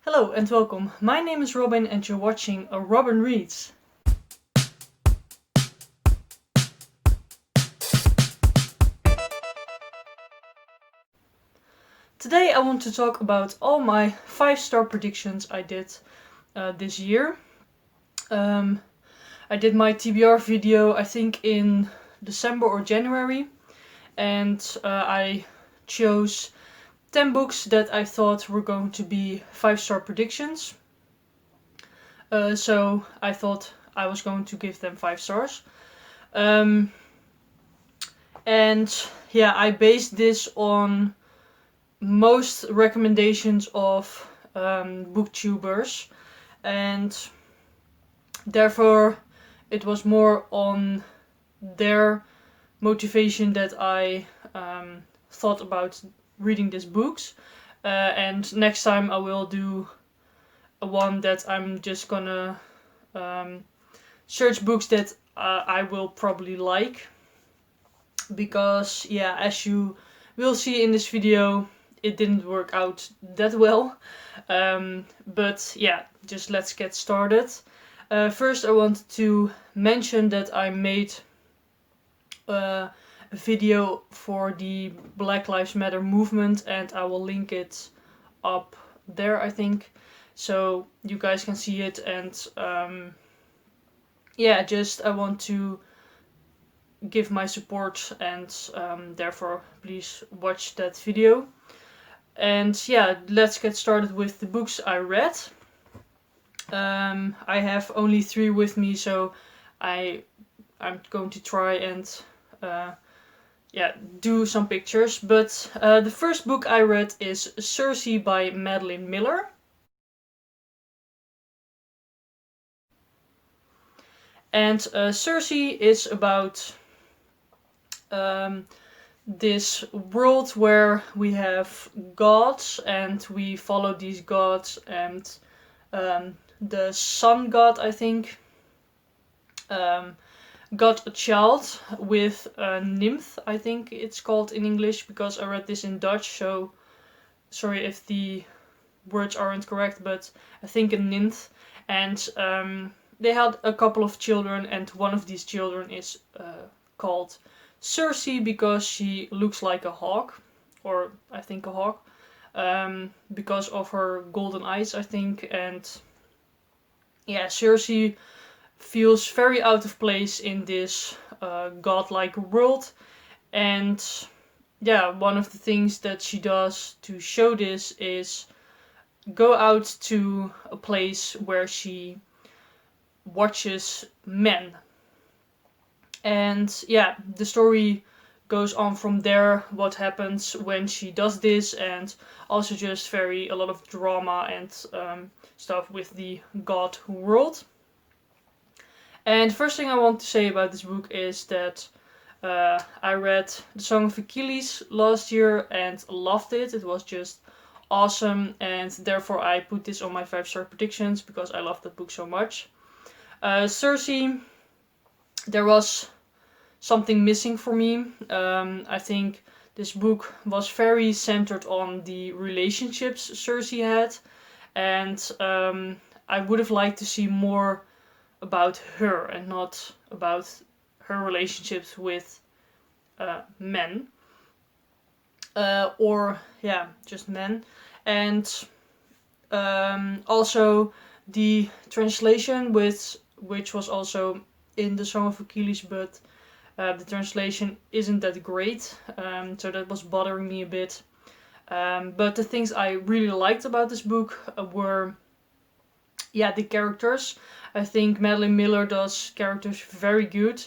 Hello and welcome. My name is Robin and you're watching a Robin Reads. Today I want to talk about all my 5-star predictions I did this year. I did my TBR video I think in December or January, and I chose 10 books that I thought were going to be 5-star predictions. So I thought I was going to give them 5 stars. And yeah, I based this on most recommendations of booktubers, and therefore it was more on their motivation that I thought about reading these books. And next time I will do a one that I'm just gonna search books that I will probably like, because yeah, as you will see in this video, it didn't work out that well. But yeah, just let's get started. First I want to mention that I made a video for the Black Lives Matter movement, and I will link it up there, I think, so you guys can see it. And yeah, just I want to give my support, and therefore please watch that video. And yeah, let's get started with the books I read. I have only 3 with me, so I'm going to try and do some pictures. But the first book I read is Circe by Madeline Miller. And Circe is about this world where we have gods and we follow these gods, and the sun god, I think, got a child with a nymph, I think it's called in English, because I read this in Dutch, so sorry if the words aren't correct, but I think a nymph. And they had a couple of children, and one of these children is called Circe because she looks like a hawk, or I think a hawk, because of her golden eyes, I think. And yeah, Circe feels very out of place in this godlike world. And yeah, one of the things that she does to show this is go out to a place where she watches men. And yeah, the story goes on from there, what happens when she does this, and also just a lot of drama and stuff with the god world. And first thing I want to say about this book is that I read The Song of Achilles last year and loved it. It was just awesome, and therefore I put this on my 5-star predictions because I love that book so much. Circe, there was something missing for me. I think this book was very centered on the relationships Circe had, and I would have liked to see more about her and not about her relationships with men, or yeah, just men. And also the translation, which was also in The Song of Achilles, but the translation isn't that great, so that was bothering me a bit. But the things I really liked about this book were the characters. I think Madeline Miller does characters very good,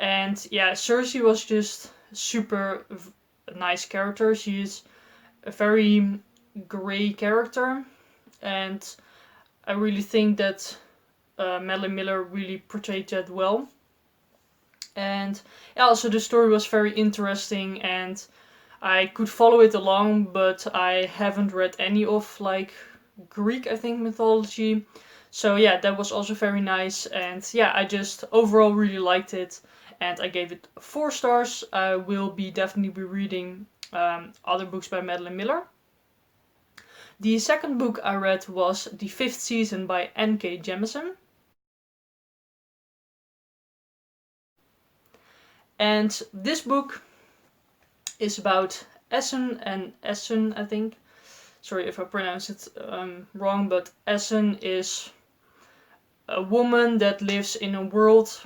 and yeah, Circe was just super nice character. She is a very grey character, and I really think that Madeline Miller really portrayed that well. And yeah, also the story was very interesting, and I could follow it along, but I haven't read any of like Greek, I think, mythology. So yeah, that was also very nice, and yeah, I just overall really liked it, and I gave it 4 stars. I will definitely be reading other books by Madeline Miller. The second book I read was The Fifth Season by N.K. Jemisin. And this book is about Essen, and Essen, I think. Sorry if I pronounce it wrong, but Essen is a woman that lives in a world,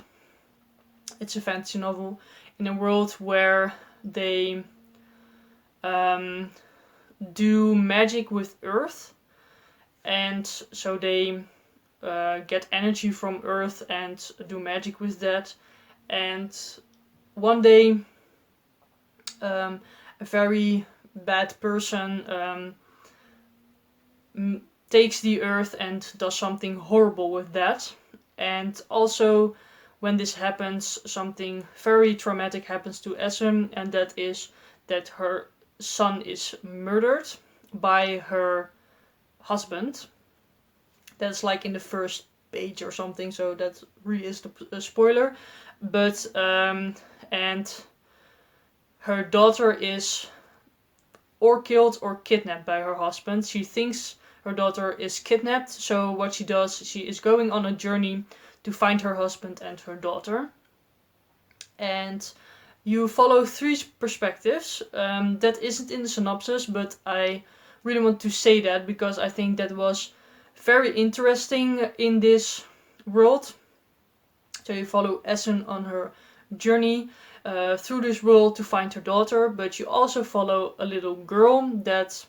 it's a fantasy novel, in a world where they do magic with earth. And so they get energy from earth and do magic with that. And one day, a very bad person takes the earth and does something horrible with that. And also, when this happens, something very traumatic happens to Essen, and that is that her son is murdered by her husband. That's like in the first page or something, so that really is a spoiler. But and her daughter is or killed or kidnapped by her husband. She thinks her daughter is kidnapped, so what she does, she is going on a journey to find her husband and her daughter. And you follow three perspectives. That isn't in the synopsis, but I really want to say that because I think that was very interesting in this world. So you follow Essen on her journey through this world to find her daughter, but you also follow a little girl that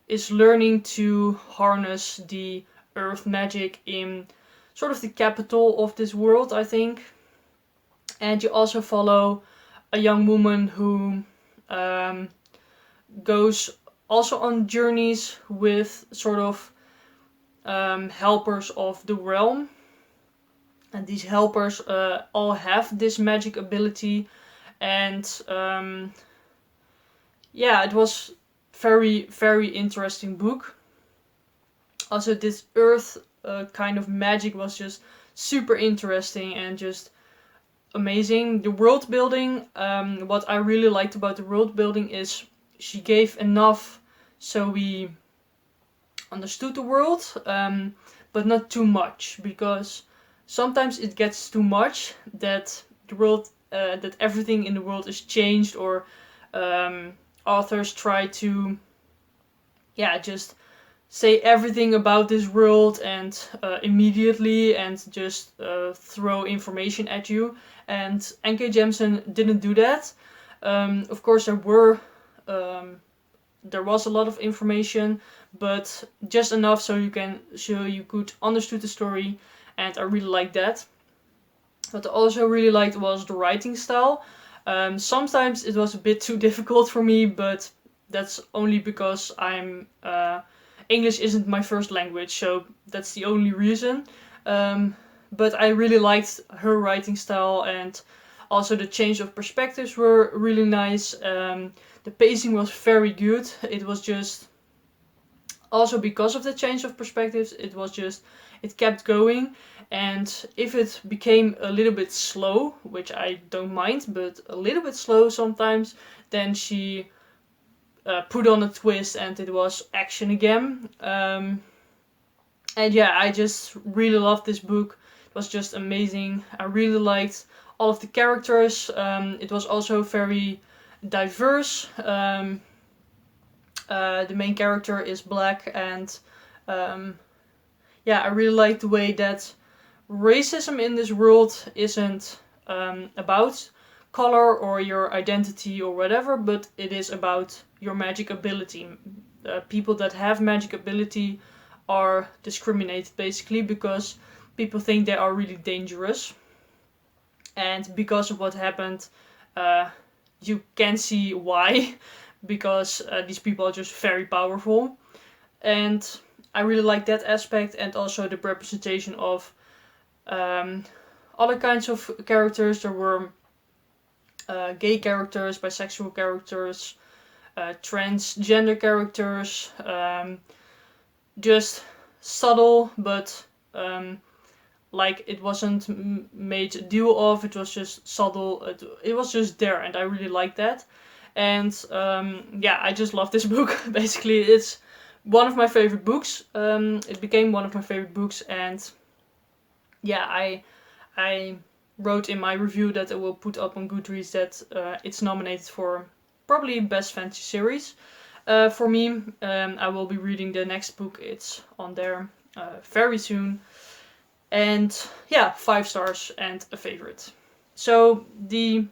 is learning to harness the earth magic in sort of the capital of this world, I think. And you also follow a young woman who goes also on journeys with sort of helpers of the realm. And these helpers all have this magic ability. And yeah, it was very, very interesting book. Also, this earth kind of magic was just super interesting and just amazing. The world building, what I really liked about the world building is she gave enough so we understood the world, but not too much, because sometimes it gets too much that the world, that everything in the world is changed, or authors try to, just say everything about this world and immediately and just throw information at you. And N.K. Jemisin didn't do that. Of course, there was a lot of information, but just enough so you could understood the story, and I really liked that. What I also really liked was the writing style. Sometimes it was a bit too difficult for me, but that's only because English isn't my first language, so that's the only reason. But I really liked her writing style, and also the change of perspectives were really nice. The pacing was very good. It was just, also because of the change of perspectives, it kept going. And if it became a little bit slow, which I don't mind, but a little bit slow sometimes, then she put on a twist and it was action again. And yeah, I just really loved this book. It was just amazing. I really liked all of the characters. It was also very diverse. The main character is black, and I really like the way that racism in this world isn't about color or your identity or whatever, but it is about your magic ability. People that have magic ability are discriminated basically because people think they are really dangerous. And because of what happened, you can see why, because these people are just very powerful. And I really like that aspect, and also the representation of other kinds of characters. There were gay characters, bisexual characters, transgender characters, just subtle, but like it wasn't made a deal of, it was just subtle, it was just there, and I really liked that. And I just love this book. Basically, it's one of my favorite books. It became one of my favorite books, and yeah, I wrote in my review that I will put up on Goodreads that it's nominated for probably Best Fantasy Series. For me, I will be reading the next book. It's on there very soon. And yeah, 5 stars and a favorite. So the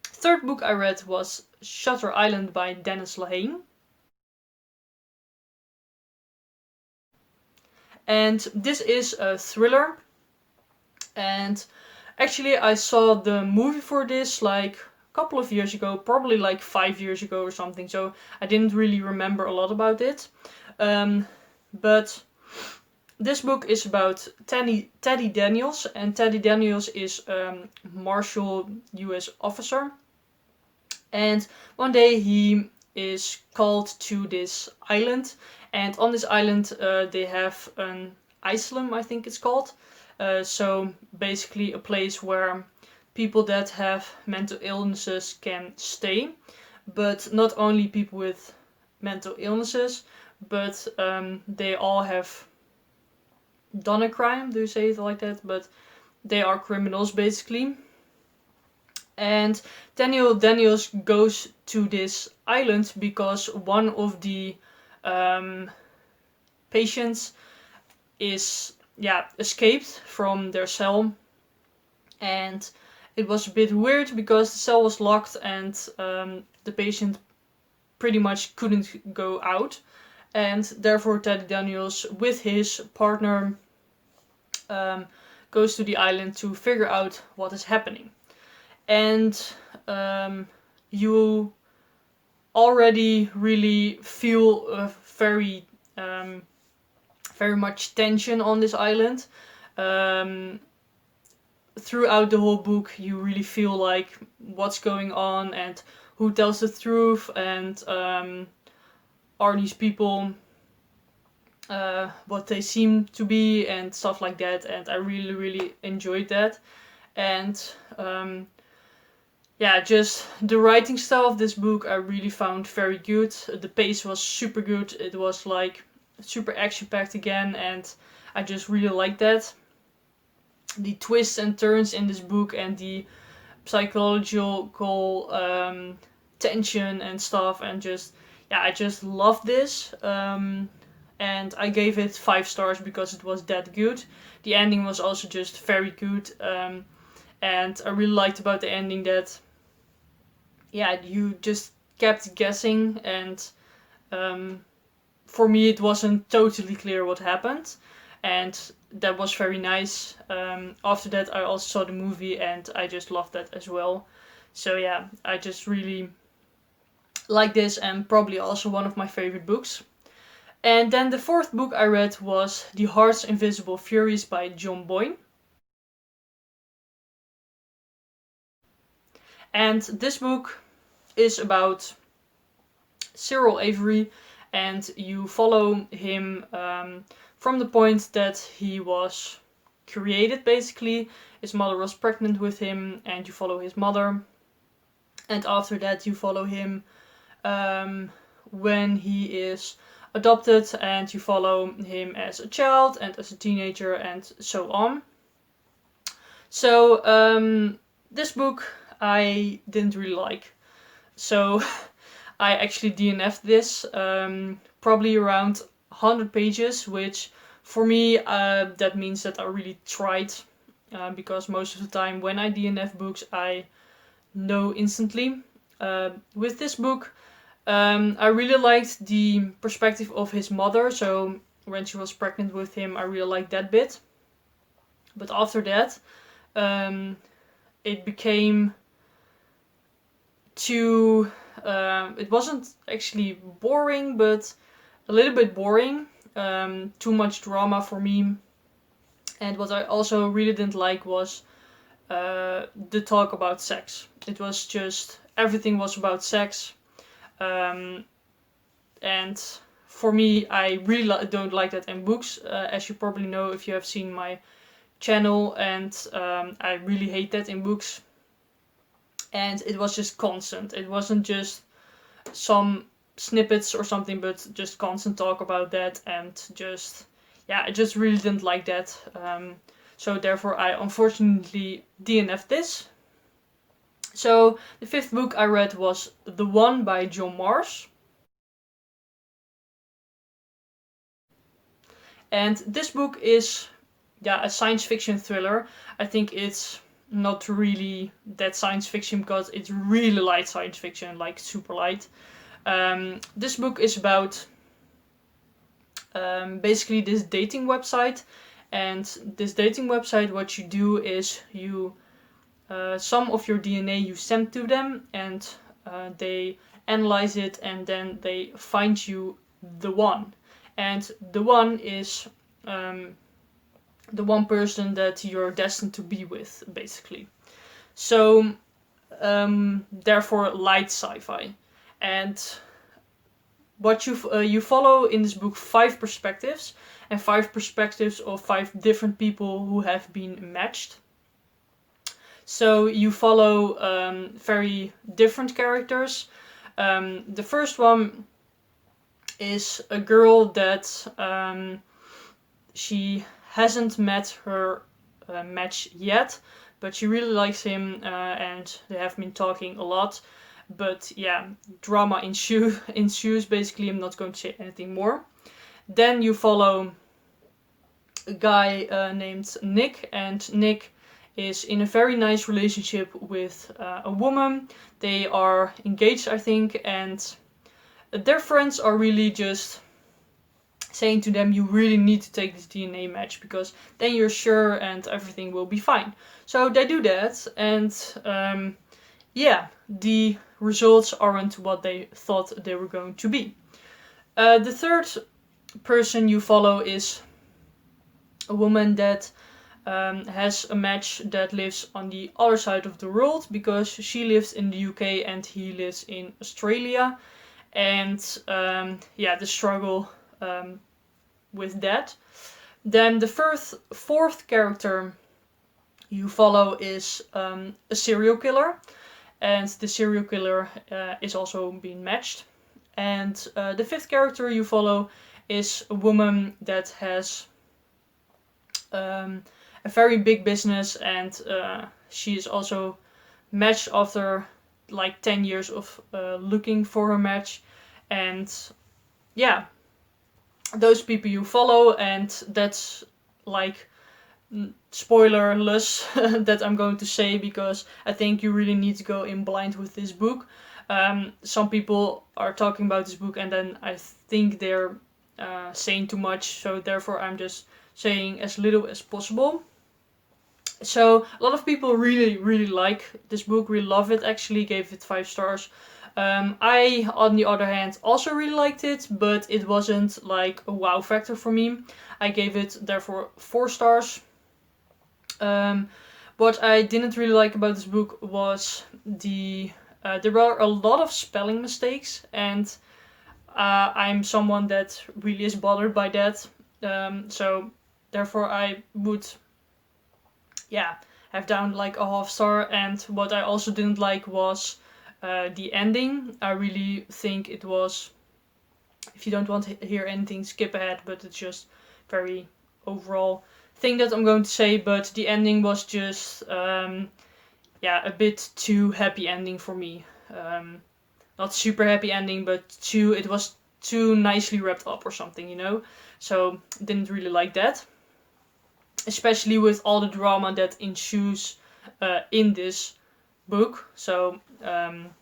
third book I read was Shutter Island by Dennis Lehane. And this is a thriller. And actually I saw the movie for this like a couple of years ago, probably like 5 years ago or something. So I didn't really remember a lot about it. But this book is about Teddy Daniels, and Teddy Daniels is a martial US officer. And one day he is called to this island, and on this island they have an asylum, I think it's called. So basically a place where people that have mental illnesses can stay, but not only people with mental illnesses, but they all have done a crime, do you say it like that? But they are criminals basically. And Daniels goes to this island because one of the patients is escaped from their cell, and it was a bit weird because the cell was locked and the patient pretty much couldn't go out, and therefore Teddy Daniels with his partner goes to the island to figure out what is happening. And you already really feel very much tension on this island. Throughout the whole book you really feel like what's going on and who tells the truth, and are these people what they seem to be and stuff like that. And I really enjoyed that. And just the writing style of this book I really found very good. The pace was super good. It was like super action packed again, and I just really liked that. The twists and turns in this book and the psychological tension and stuff, and I just loved this. And I gave it 5 stars because it was that good. The ending was also just very good. And I really liked about the ending that you just kept guessing, and for me it wasn't totally clear what happened, and that was very nice. After that I also saw the movie and I just loved that as well. So yeah, I just really like this, and probably also one of my favorite books. And then the fourth book I read was The Heart's Invisible Furies by John Boyne. And this book is about Cyril Avery, and you follow him from the point that he was created basically. His mother was pregnant with him, and you follow his mother. And after that you follow him when he is adopted, and you follow him as a child and as a teenager and so on. So this book I didn't really like. So I actually DNF'd this, probably around 100 pages, which for me that means that I really tried, because most of the time when I DNF books I know instantly. With this book I really liked the perspective of his mother, so when she was pregnant with him I really liked that bit. But after that it became too it wasn't actually boring, but a little bit boring. Too much drama for me. And what I also really didn't like was the talk about sex. It was just, everything was about sex. And for me, I really don't like that in books, as you probably know if you have seen my channel. And I really hate that in books. And it was just constant. It wasn't just some snippets or something, but just constant talk about that, and just, yeah, I just really didn't like that. So therefore I unfortunately DNF'd this. So the fifth book I read was The One by John Mars. And this book is, yeah, a science fiction thriller. I think it's not really that science fiction because it's really light science fiction, like super light. This book is about basically this dating website. And this dating website, what you do is you some of your DNA you send to them, and they analyze it, and then they find you the one. And the one is the one person that you're destined to be with, basically. So, therefore, light sci-fi. And what you follow in this book 5 perspectives, and 5 perspectives of 5 different people who have been matched. So you follow very different characters. The first one is a girl that she hasn't met her match yet, but she really likes him, and they have been talking a lot. But yeah, drama ensues. Basically, I'm not going to say anything more. Then you follow a guy named Nick, and Nick is in a very nice relationship with a woman. They are engaged, I think, and their friends are really just saying to them, you really need to take this DNA match because then you're sure and everything will be fine. So they do that, and yeah, the results aren't what they thought they were going to be. The third person you follow is a woman that has a match that lives on the other side of the world, because she lives in the UK and he lives in Australia. And yeah, the struggle with that. Then the fourth character you follow is a serial killer, and the serial killer is also being matched. And the fifth character you follow is a woman that has a very big business, and she is also matched after like 10 years of looking for her match. And yeah, those people you follow, and that's like spoilerless that I'm going to say, because I think you really need to go in blind with this book. Some people are talking about this book, and then I think they're saying too much, so therefore I'm just saying as little as possible. So a lot of people really like this book, really love it, actually gave it 5 stars. I, on the other hand, also really liked it, but it wasn't like a wow factor for me. I gave it therefore 4 stars. What I didn't really like about this book was there were a lot of spelling mistakes, and I'm someone that really is bothered by that. So therefore I would, yeah, have down like a half star. And what I also didn't like was the ending. I really think it was, if you don't want to hear anything, skip ahead, but it's just very overall thing that I'm going to say. But the ending was just, yeah, a bit too happy ending for me. Not super happy ending, but it was too nicely wrapped up or something, you know? So didn't really like that. Especially with all the drama that ensues in this book. So,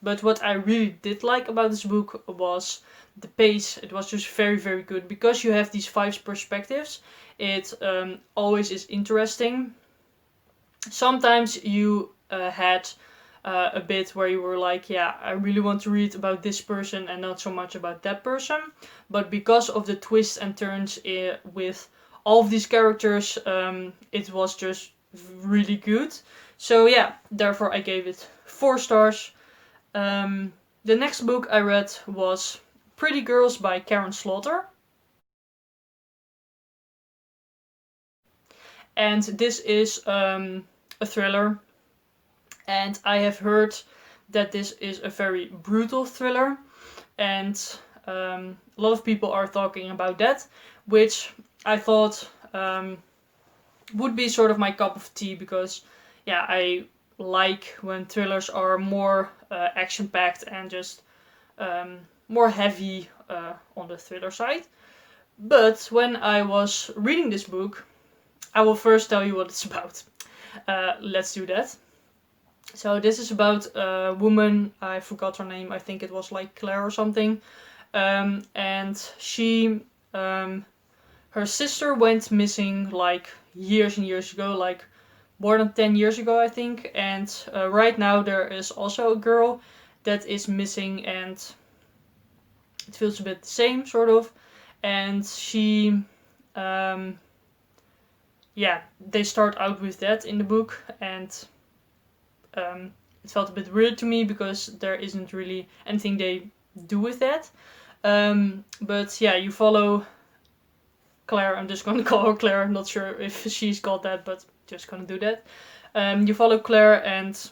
but what I really did like about this book was the pace. It was just very good, because you have these 5 perspectives. It always is interesting. Sometimes you had a bit where you were like, yeah, I really want to read about this person and not so much about that person. But because of the twists and turns with all of these characters, it was just really good. So yeah, therefore I gave it 4 stars. The next book I read was Pretty Girls by Karin Slaughter. And this is a thriller. And I have heard that this is a very brutal thriller. and a lot of people are talking about that, which I thought would be sort of my cup of tea, because yeah, I like when thrillers are more action-packed and just more heavy on the thriller side. But when I was reading this book, I will first tell you what it's about. Let's do that. So this is about a woman, I forgot her name, I think it was like Claire or something. And she, her sister went missing like years and years ago, like more than 10 years ago, I think. And right now there is also a girl that is missing, and it feels a bit the same, sort of. And she, yeah, they start out with that in the book, and it felt a bit weird to me because there isn't really anything they do with that. But yeah, you follow Claire. I'm just gonna call her Claire. I'm not sure if she's called that, but just gonna do that. You follow Claire, and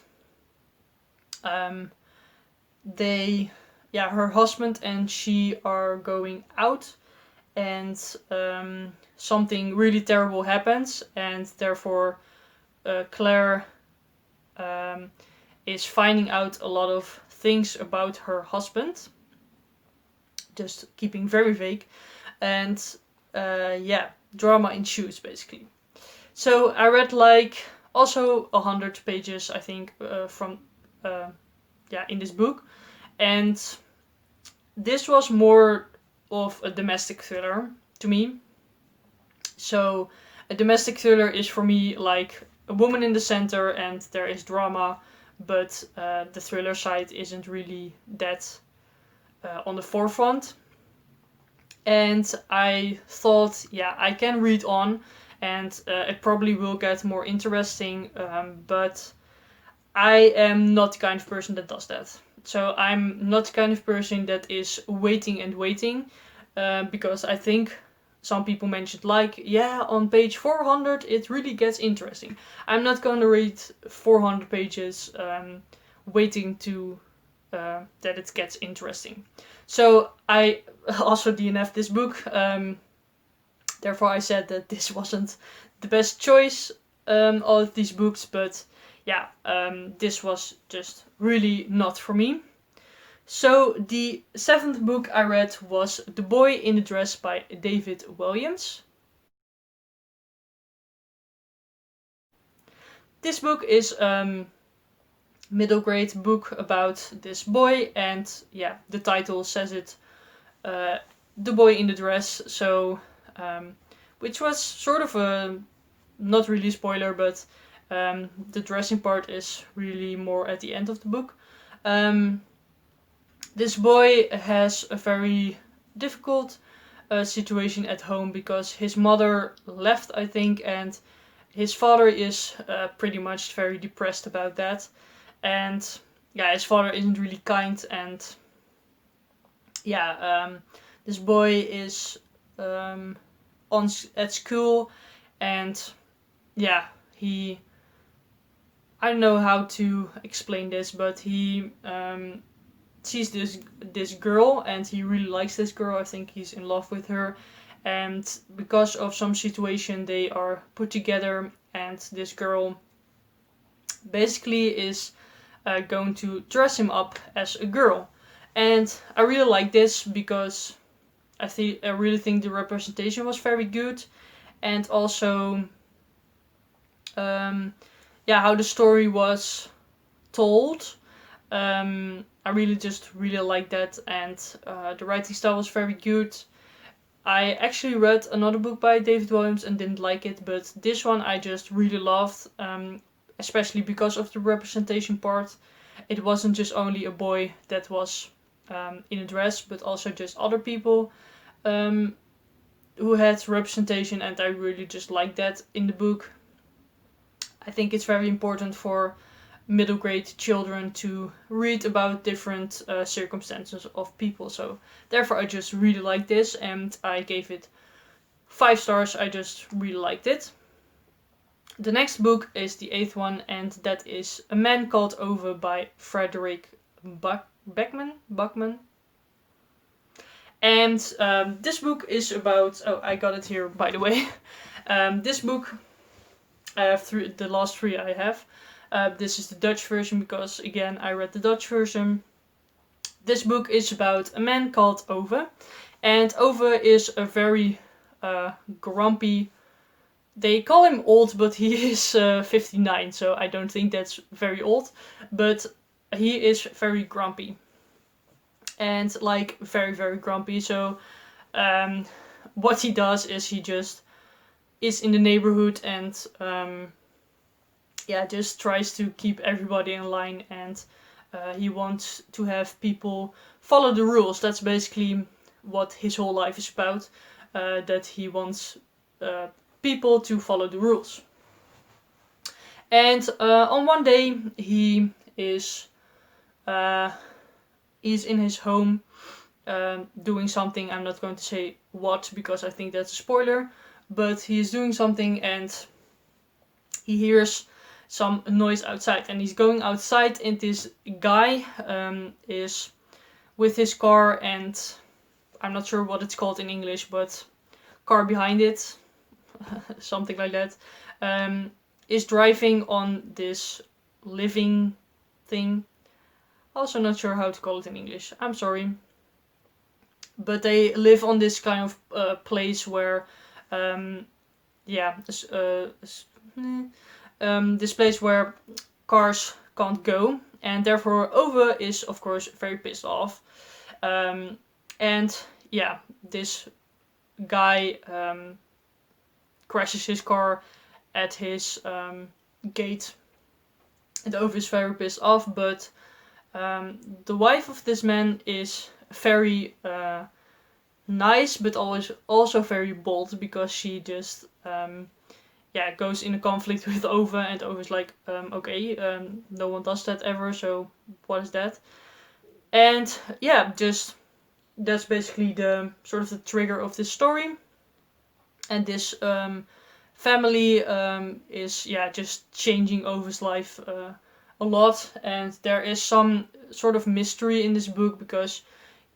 they, yeah, her husband and she are going out, and something really terrible happens, and therefore Claire is finding out a lot of things about her husband, just keeping very vague, and yeah, drama ensues basically. So I read like also 100 pages, I think, from yeah, in this book, and this was more of a domestic thriller to me. So a domestic thriller is for me like a woman in the center and there is drama, but the thriller side isn't really that on the forefront. And I thought, yeah, I can read on, and it probably will get more interesting, but I am not the kind of person that does that. So I'm not the kind of person that is waiting and waiting, because I think some people mentioned like, yeah, on page 400 it really gets interesting. I'm not going to read 400 pages waiting to that it gets interesting. So I also DNF'd this book. Therefore I said that this wasn't the best choice of these books, but yeah, this was just really not for me. So the 7th book I read was The Boy in the Dress by David Walliams. This book is middle grade book about this boy, and yeah, the title says it, The Boy in the Dress. So which was sort of a, not really spoiler, but the dressing part is really more at the end of the book. This boy has a very difficult situation at home because his mother left, I think, and his father is pretty much very depressed about that. And yeah, his father isn't really kind, and yeah, this boy is at school, and yeah, he, I don't know how to explain this, but he sees this girl, and he really likes this girl. I think he's in love with her, and because of some situation they are put together, and this girl basically is going to dress him up as a girl. And I really like this because I really think the representation was very good, and also yeah, how the story was told. I really like that, and the writing style was very good. I actually read another book by David Walliams and didn't like it, but this one I just really loved, especially because of the representation part. It wasn't just only a boy that was in a dress, but also just other people who had representation, and I really just liked that in the book. I think it's very important for middle grade children to read about different circumstances of people. So therefore I just really like this, and I gave it 5 stars. I just really liked it. The next book is the 8th one, and that is A Man Called Over by Fredrik Backman. And this book is about, oh, I got it here, by the way. This book, I have the last 3 I have. This is the Dutch version because, again, I read the Dutch version. This book is about a man called Ove. And Ove is a very grumpy... They call him old, but he is 59, so I don't think that's very old. But he is very grumpy. And, like, very, very grumpy. So, what he does is he just is in the neighborhood and, just tries to keep everybody in line. And he wants to have people follow the rules. That's basically what his whole life is about. That he wants people to follow the rules. And on one day he is he's in his home doing something. I'm not going to say what because I think that's a spoiler, but he is doing something and he hears some noise outside, and he's going outside, and this guy is with his car, and I'm not sure what it's called in English, but car behind it, something like that, is driving on this living thing. Also not sure how to call it in English, I'm sorry. But they live on this kind of place where, this place where cars can't go. And therefore Ove is, of course, very pissed off. And yeah, this guy crashes his car at his gate. And Ove is very pissed off, but the wife of this man is very nice, but always also very bold, because she just goes in a conflict with Ove, and Ove is like, no one does that ever, so what is that? And yeah, just that's basically the sort of the trigger of this story. And this family is just changing Ove's life a lot, and there is some sort of mystery in this book because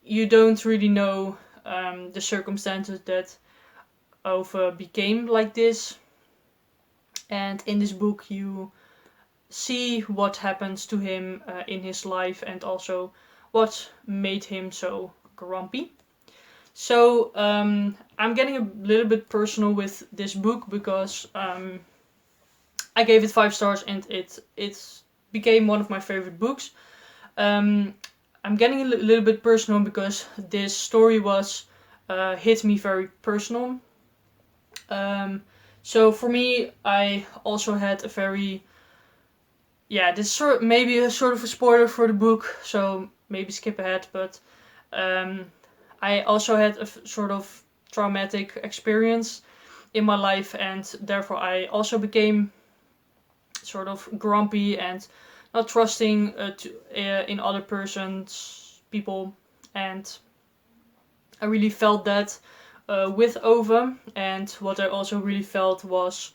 you don't really know the circumstances that Ove became like this. And in this book you see what happens to him in his life, and also what made him so grumpy. So I'm getting a little bit personal with this book because I gave it 5 stars and it became one of my favorite books. I'm getting a little bit personal because this story was hit me very personal. So for me, I also had a very, this maybe a sort of a spoiler for the book, so maybe skip ahead, but I also had a sort of traumatic experience in my life, and therefore I also became sort of grumpy and not trusting in other people, and I really felt that with Ove. And what I also really felt was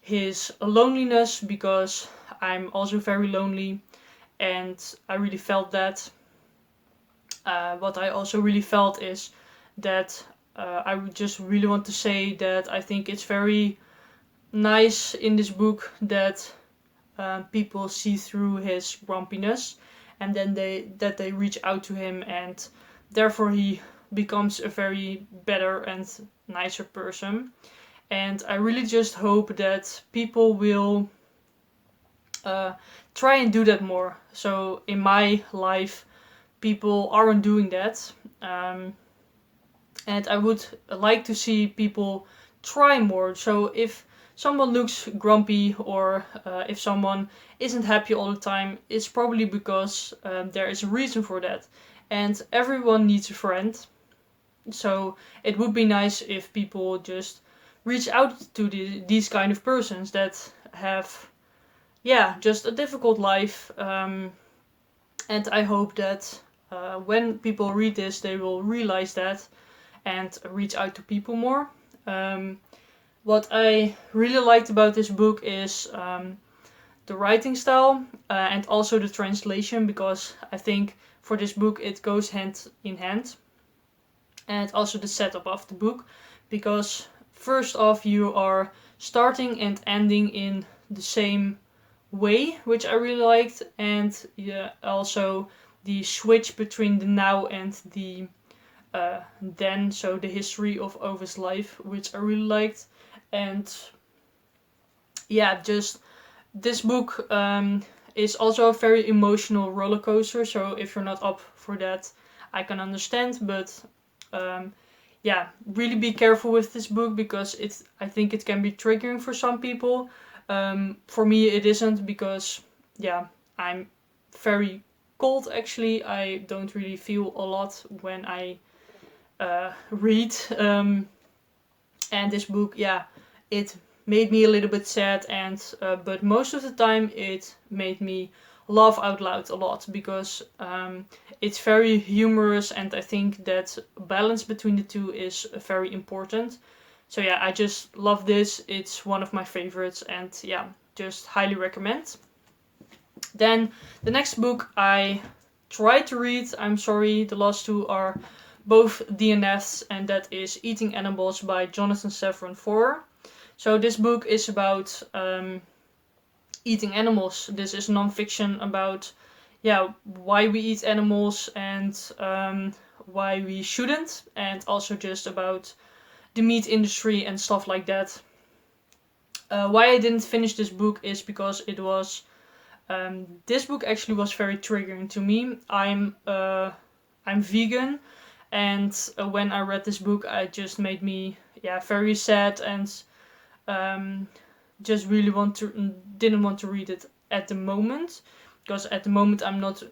his loneliness, because I'm also very lonely, and I really felt that. What I also really felt is that I would just really want to say that I think it's very nice in this book that people see through his grumpiness, and then they reach out to him, and therefore he becomes a very better and nicer person. And I really just hope that people will try and do that more. So in my life, people aren't doing that. And I would like to see people try more. So if someone looks grumpy, or if someone isn't happy all the time, it's probably because there is a reason for that. And everyone needs a friend. So it would be nice if people just reach out to these kind of persons that have, just a difficult life. And I hope that when people read this, they will realize that and reach out to people more. What I really liked about this book is the writing style and also the translation, because I think for this book it goes hand in hand. and also the setup of the book, because first off you are starting and ending in the same way, which I really liked, and yeah, also the switch between the now and the then, so the history of Ovid's life, which I really liked. And yeah, just this book is also a very emotional roller coaster, so if you're not up for that, I can understand, but yeah, really be careful with this book, because I think it can be triggering for some people. For me it isn't, because yeah, I'm very cold actually. I don't really feel a lot when I read, and this book, yeah, it made me a little bit sad, and but most of the time it made me laugh out loud a lot, because it's very humorous, and I think that balance between the two is very important. So yeah, I just love this. It's one of my favorites, and yeah, just highly recommend. Then the next book I tried to read, I'm sorry, the last two are both DNFs, and that is Eating Animals by Jonathan Safran Foer. So this book is about eating animals. This is non-fiction about, yeah, why we eat animals, and why we shouldn't, and also just about the meat industry and stuff like that. Why I didn't finish this book is because it was this book actually was very triggering to me. I'm vegan, and when I read this book, it just made me, yeah, very sad, and just really didn't want to read it at the moment, because at the moment I'm not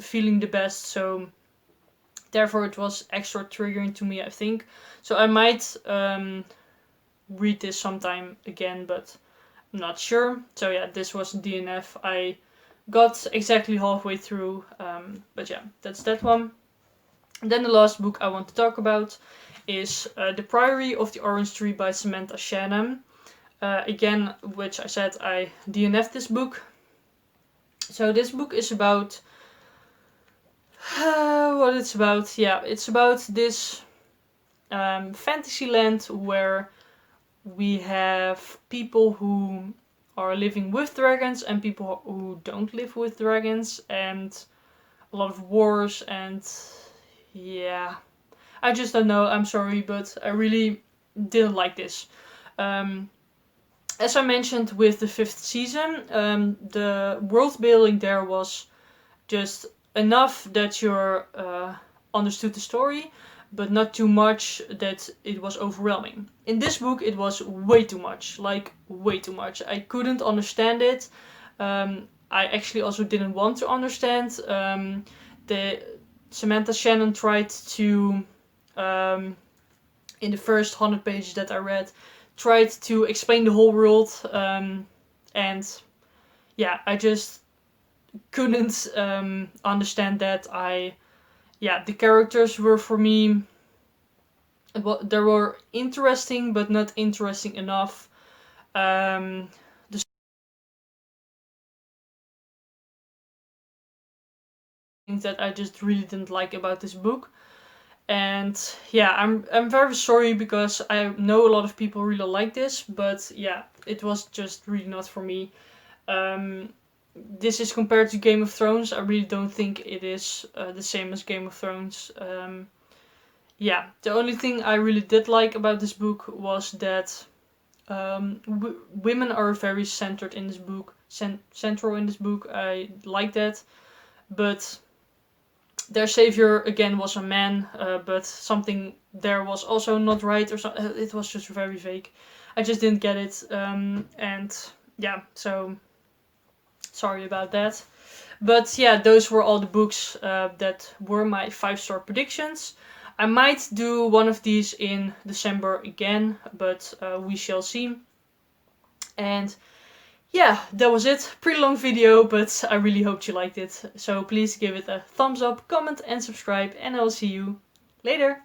feeling the best, so therefore it was extra triggering to me, I think. So I might read this sometime again, but I'm not sure. So yeah, this was DNF. I got exactly halfway through, but yeah, that's that one. And then the last book I want to talk about is The Priory of the Orange Tree by Samantha Shannon. Again, which I said I DNF'd this book. So this book is about what it's about. Yeah, it's about this fantasy land where we have people who are living with dragons and people who don't live with dragons, and a lot of wars, and yeah, I just don't know, I'm sorry, but I really didn't like this. As I mentioned with the 5th season, the world building there was just enough that you understood the story, but not too much that it was overwhelming. In this book it was way too much, like way too much. I couldn't understand it. I actually also didn't want to understand. Samantha Shannon tried to, in the first 100 pages that I read, tried to explain the whole world, and yeah, I just couldn't understand that. The characters were for me, they were interesting, but not interesting enough. The things that I just really didn't like about this book. And yeah, I'm very sorry, because I know a lot of people really like this, but yeah, it was just really not for me. This is compared to Game of Thrones. I really don't think it is the same as Game of Thrones. Yeah, the only thing I really did like about this book was that women are very centered in this book, central in this book. I like that, but their savior again was a man, but something there was also not right, or something. It was just very vague. I just didn't get it, and yeah, so sorry about that. But yeah, those were all the books that were my 5-star predictions. I might do one of these in December again, but we shall see. And yeah, that was it. Pretty long video, but I really hoped you liked it. So please give it a thumbs up, comment and subscribe, and I'll see you later.